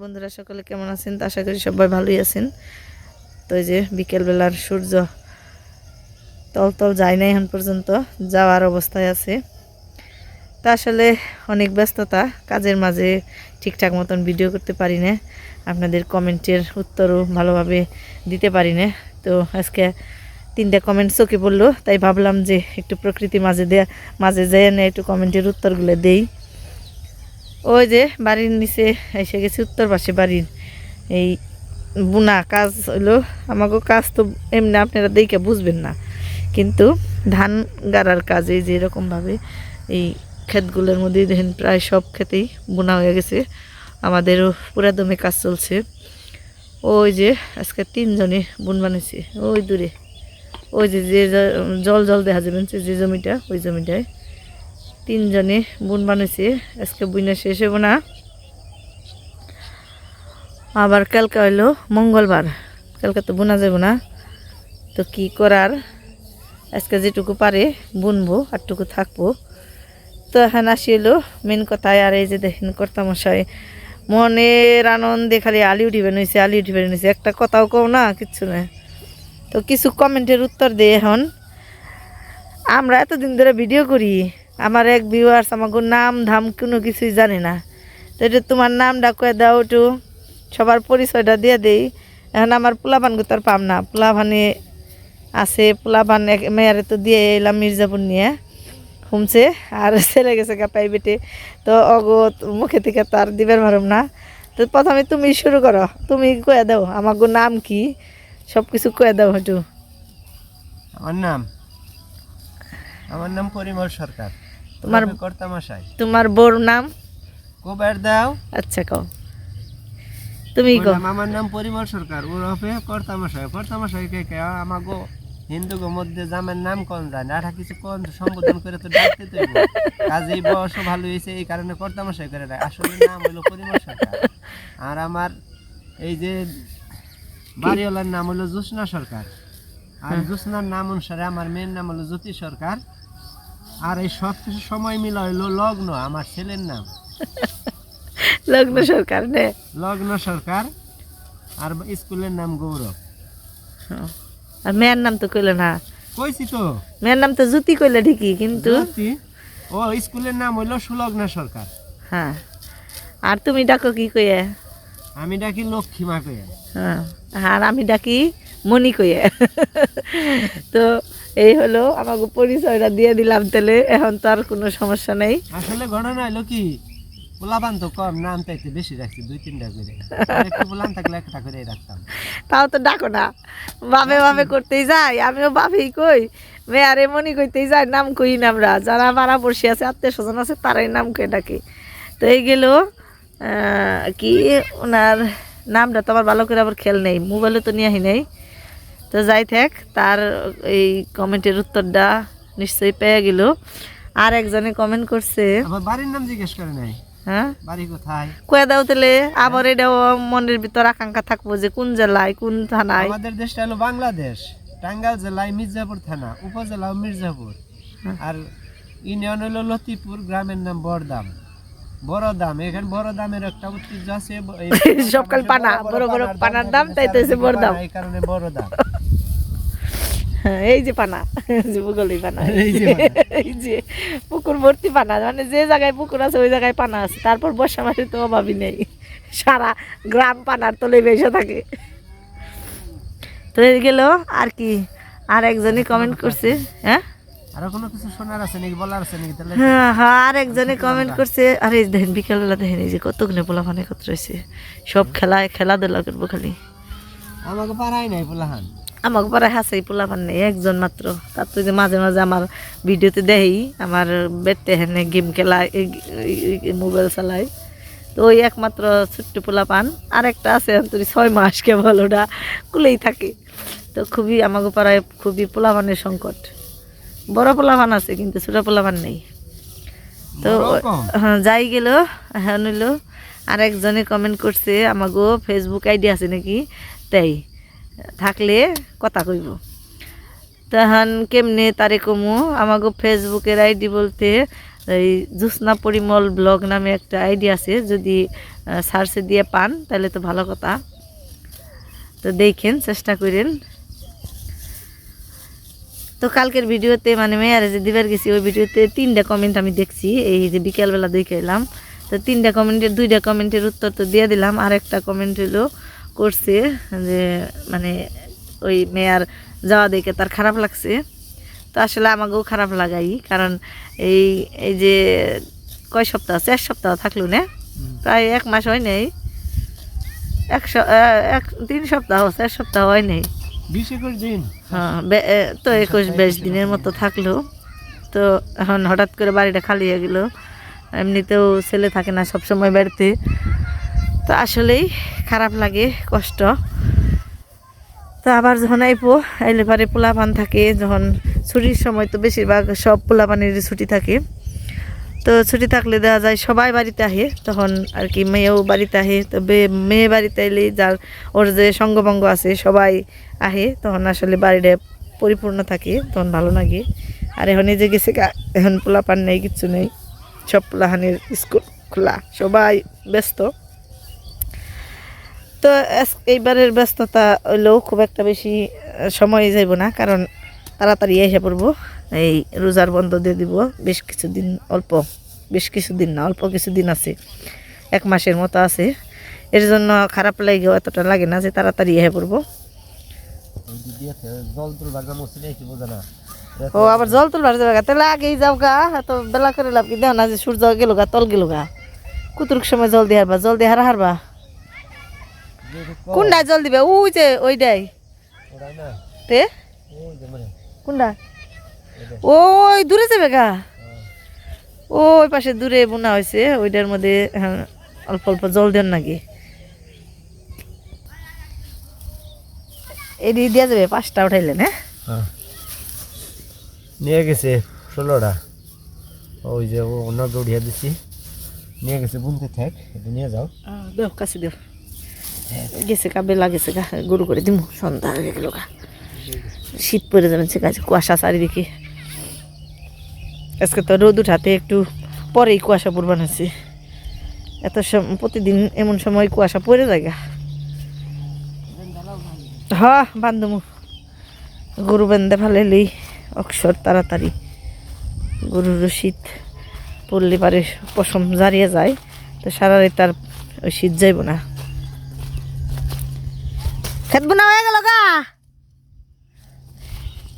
বন্ধুরা সকলে কেমন আছেন? তো আশা করি সবাই ভালোই আছেন। তো এই যে বিকেলবেলার সূর্য তল যায় না এখন পর্যন্ত, যাওয়ার অবস্থায় আছে। তো আসলে অনেক ব্যস্ততা, কাজের মাঝে ঠিকঠাক মতন ভিডিও করতে পারি না, আপনাদের কমেন্টের উত্তরও ভালোভাবে দিতে পারি না। তো আজকে 3টা কমেন্ট চোখে পড়লো, তাই ভাবলাম যে একটু প্রকৃতি মাঝে যেয়ে না একটু কমেন্টের উত্তরগুলো দেই। ওই যে বাড়ির নিচে এসে গেছি, উত্তর পাশে বাড়ির এই বুনা কাজ হইলো। আমাকে কাজ তো এমনি আপনারা দেখে বুঝবেন না, কিন্তু ধান গাড়ার কাজ এই যে এরকমভাবে এই ক্ষেতগুলোর মধ্যে দেখেন প্রায় সব ক্ষেতেই বোনা হয়ে গেছে। আমাদেরও পুরা দমে কাজ চলছে। ওই যে আজকে 3জনে বুন বানিয়েছে, ওই দূরে ওই যে যে জল দেখা যাবেন যে জমিটা, ওই জমিটায় 3জনে বুন বানিয়েছে। আজকে বুনা শেষ হবো না, আবার কালকে হইলো মঙ্গলবার, কালকে তো বোনা যাব না। তো কি করার, আজকে যেটুকু পারে বুনবো, আরটুকু থাকবো। তো এখন আসি এলো মেন কথায়। আর এই যে দেখেন কর্তামশাই মনের আনন্দে খালি আলি উঠিবেন হয়েছে, একটা কথাও কও না, কিচ্ছু না। তো কিছু কমেন্টের উত্তর দিয়ে এখন, আমরা এতদিন ধরে ভিডিও করি, আমার এক ভিউয়ার্স আমাকে নাম ধাম কোনো কিছুই জানে না। তো এটা তোমার নামটা কয়ে দাও, একটু সবার পরিচয়টা দিয়ে দেই। এখন আমার পোলাপানকে তো আর পাম না, পোলাপানে আছে, পোলাপান এক মেয়ারে তো দিয়ে এলাম মির্জাপুর নিয়ে হুমছে, আর ছেলে গেছে গা প্রাইভেটে। তো অগত মুখে থেকে তো আর দিবার পারম না। তো প্রথমে তুমি শুরু করো, তুমি কয়ে দাও আমাকে নাম কি, সব কিছু কয়ে দাও একটু। আমার নাম পরিমল সরকার। তোমার বোর নাম কবার দাও? আচ্ছা কও, তুমি কও। আমার নাম পরিমল সরকার, ওরফে কর্তামশাই কে আমাগো হিন্দু মধ্যে জামের নাম কোন যায় না, আর কিছু কোন সম্বোধন করে তো ডাকতে তো কাজেই বয়স ভালো হয়েছে, এই কারণে কর্তামশাই করে দেয়। আসলে নাম হলো পরিমল সরকার। আর আমার এই যে বাড়িওয়ালার নাম হলো জ্যোৎস্না সরকার। আর জ্যোৎস্নার নাম অনুসারে আমার মেয়ের নাম হলো জ্যোতি সরকার। আর এই সব কিছু সময় মিলা হইলো লগ্ন, আমার ছেলের নাম লগ্ন সরকার নে, লগ্ন সরকার। আর স্কুলের নাম গৌরব। আর মেয়ের নাম তো কইলে না। কইছি তো, মেয়ের নাম তো জ্যোতি কইলে ঠিকই, কিন্তু ও স্কুলের নাম হইলো সুলগ্না সরকার। হ্যাঁ, আর তুমি ডাকো কি কইয়া? আমি ডাকি লক্ষ্মীমা কইয়া। হ্যাঁ, আর আমি ডাকি মনি কইয়া। তো এই হলো আমাকে পরিচয়টা দিয়ে দিলাম, তাহলে এখন তো আর কোনো সমস্যা নেই। আসলে ঘটনা হলো কি, পোলাপান তো কম, নাম তাইতে বেশি রাখছি, 2-3টা করে। একটু পোলান থাকলে একটা করে রাখতাম। তাও তো ডাকো না, বাবে করতেই যাই, আমিও বাবেই কই, মেয়ারে মনি কইতেই যাই, নাম কই না। আমরা যারা পাড়া পড়শি আছে, আত্মীয় স্বজন আছে, তারাই নাম কয়ে ডাকে। তো এই গেল কি ওনার নামটা তো আমার ভালো করে আবার খেয়াল নেই, মোবাইলে তো নিয়ে আহি নেই। তো যাই থাক, তার এই কমেন্টের উত্তরটা নিশ্চয়ই পেয়ে গেল। আর একজনে কমেন্ট করছে, আমার বাড়ির নাম জিজ্ঞেস করে নাই। হ্যাঁ, বাড়ি কোথায় কয়ে দাও তাহলে, আবার এটাও মনের ভিতর আকাঙ্ক্ষা থাকবো যে কোন জেলায় কোন থানায়। আমাদের দেশটা হলো বাংলাদেশ, টাঙ্গাইল জেলায় মির্জাপুর থানা, উপজেলা মির্জাপুর। আর ইউনিয়ন হলো লতিপুর, গ্রামের নাম বড়দাম। এখানে বড়দামের একটা ঐতিহ্য আছে, সবকাল পানা, বড় বড় পানার দাম, তাই তো বড় দাম, এই কারণে বড়দাম। এই যে পানা, যে পুকুরই পানা, এই যে পুকুর ভর্তি পানা, মানে যে জায়গায় পুকুর আছে ওই জায়গায় পানা আছে। তারপর বর্ষা মাসে তো অভাবই নেই, সারা গ্রাম পানার তলে বেসে থাকে। তো এই গেল আর কি। আর একজনই কমেন্ট করছে, হ্যাঁ আরো কোনো কিছু শোনার আছে নাকি, বলার আছে নাকি? তাহলে হ্যাঁ, আর একজনে কমেন্ট করছে, আরে দেখেন বিকালবেলা দেখেন এই যে কতগুলো পোলাপান একত্র হয়েছে, সব খেলাধুলা করবো খালি। আমাকে পারাই নাই পোলাহান, আমাকে পরে হাসাই পোলাপান নেই, একজন মাত্র। তার তো যে মাঝে মাঝে আমার ভিডিওতে দেই আমার বেটে হেনে গেম খেলায়, মোবাইল চালায়। তো ওই একমাত্র ছোট্ট পোলাপান, আর একটা আছে অন্তরি 6 মাস কেবল, ওটা কুলেই থাকে। তো খুবই আমাকে পাড়ায় খুবই পোলাপানের সংকট। বড় পোলাপান আছে কিন্তু ছোট পোলাপান নেই। তো হ্যাঁ, যাই গেল এখন হইলো আর একজনে কমেন্ট করছে, আমাগো ফেসবুক আইডি আছে নাকি, তাই থাকলে কথা কইব। তখন কেমনে তারে কমু, আমাগো ফেসবুকের আইডি বলতে এই জ্যোৎস্না পরিমল ব্লগ নামে একটা আইডি আছে, যদি সার্চে দিয়ে পান তাহলে তো ভালো কথা। তো দেখেন, চেষ্টা করেন। তো কালকের ভিডিওতে মানে মেয়ারে যে দিবার গেছি ওই ভিডিওতে 3টা কমেন্ট আমি দেখছি, এই যে বিকেলবেলা দেখে এলাম। তো 3টা কমেন্টের 2টা কমেন্টের উত্তর তো দিয়ে দিলাম। আর একটা কমেন্ট হলো করছে যে মানে ওই মেয়ার যাওয়া দেখে তার খারাপ লাগছে। তো আসলে আমাকেও খারাপ লাগাই, কারণ এই এই যে কয় সপ্তাহ 4 সপ্তাহ থাকলো না, প্রায় 1 মাস হয় নাই, 3 সপ্তাহ 4 সপ্তাহ হয় নাই, 20-21 দিন। হ্যাঁ তো 21-22 দিনের মতো থাকলো। তো এখন হঠাৎ করে বাড়িটা খালি হয়ে গেল। এমনিতেও ছেলে থাকে না সব সময় বাড়িতে, তো আসলেই খারাপ লাগে, কষ্ট। তো আবার যখন আইলে পারে পোলাপান থাকে, যখন ছুটির সময় তো বেশিরভাগ সব পোলাপানের ছুটি থাকে। তো ছুটি থাকলে দেওয়া যায় সবাই বাড়িতে আহে, তখন আর কি মেয়েও বাড়িতে আহে। তো মেয়ে বাড়িতে এলে যার ওর যে সঙ্গভঙ্গ আছে সবাই আহে, তখন আসলে বাড়িটা পরিপূর্ণ থাকে, তখন ভালো লাগে। আর এখন এই যে গেছে এখন পোলাপান নেই, কিচ্ছু নেই, সব পোলাহানের স্কুল খোলা, সবাই ব্যস্ত। তো এইবারের ব্যস্ততা হইলেও খুব একটা বেশি সময় যাইব না, কারণ তাড়াতাড়ি এসে পড়বো। এই রোজার বন্ধ দিয়ে দিব বেশ কিছুদিন, বেশ কিছুদিন না, অল্প কিছুদিন আছে, 1 মাসের মতো আছে। এর জন্য খারাপ লাগেও এতটা লাগে না যে তাড়াতাড়ি এসে পড়বো। ও আবার জল তুলবার যাবে গা, তাহলে আগেই যাও গা, এত বেলা করে লাভ কি, দেও না যে সূর্য গেল গা, তল গেল গা, কুতুরুক সময় জল দিয়ে হারবা, জল দিয়ে হারবা। কোনটা জল দিবে? ওই যে ওইটাই তে কোনটা? ওই দূরে যাবে গা, ওই পাশে দূরে বোনা হয়েছে, ওইটার মধ্যে অল্প অল্প জল দেন নাকি, এদিকে দিয়া যাবে। 5টা উঠাইলেন? হ্যাঁ, নিয়ে গেছে 16টা, ওই যে ও নজর উঠিয়ে দিচ্ছি, নিয়ে গেছে, বুনতে থাক, এটা নিয়ে যাও। দেও কাছে দেও, গেছে কাবে লাগেছে গা, গরু করে দিমু, সন্ধ্যা হয়ে গেল গা, শীত পড়ে যাবেন, সে গাছে কুয়াশা চারিদিকে। আজকে তো রোদ উঠাতে একটু পরেই কুয়াশা পড়বান হয়েছে, এত প্রতিদিন এমন সময় কুয়াশা পড়ে যায় গা। হ্যাঁ বান্ধমু, গরু বেঁধে ফেলেলেই অক্ষর তাড়াতাড়ি, গরুর শীত পড়লে পারে পশম জারিয়ে যায়, তো সারা রাত আর ওই শীত যাইব না। খেত বোনা হয়ে গেল গা,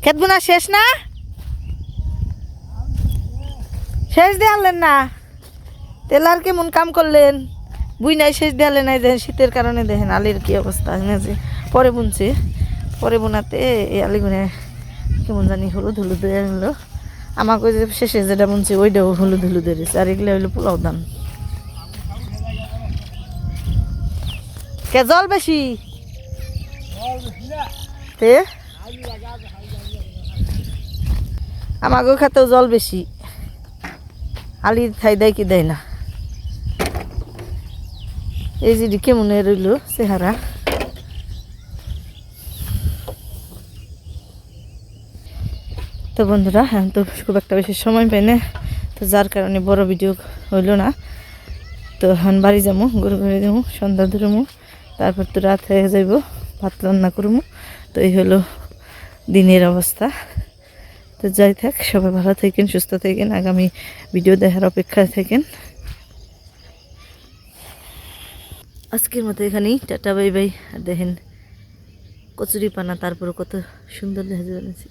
খেত বোনা শেষ না, শেষ দিয়ে আনলেন না, তেলার কেমন কাম করলেন, বুই নাই শেষ দিয়ে আনলেন নাই, দেখেন শীতের কারণে দেখেন আলির কি অবস্থা হয়েছে। পরে বুনছে, পরে বোনাতে এই আলিগুনে কেমন জানি হলুদ হলুদ হয়ে গেলো। আমাকে যে শেষে যেটা বুনছে ওইটাও হলুদ হলুদ হয়েছে, আর এগুলো হইলো পোলাও দান। কে জল বেশি তে আমাকেও খাতেও জল বেশি, আলির খাই দেয় কি দেয় না। এই যে কেমন রইল চেহারা, তো বন্ধুরা এখন তো খুব একটা বেশি সময় পাই না, তো যার কারণে বড় ভিডিও হইল না। তো এখন বাড়ি যাবো, গরু ঘরে যাবো, সন্ধ্যা ধরবো, তারপর তো রাত হয়ে যাইব, ভাত রান্না করবো। তো এই হলো দিনের অবস্থা। তো যাই থাক, সবাই ভালো থাকেন, সুস্থ থাকেন, আগামী ভিডিও দেখার অপেক্ষায় থাকেন। আজকের মতো এখানেই টাটা, বাই বাই। আর দেখেন কচুরি পানা, তারপর কত সুন্দর দেখা যাচ্ছে।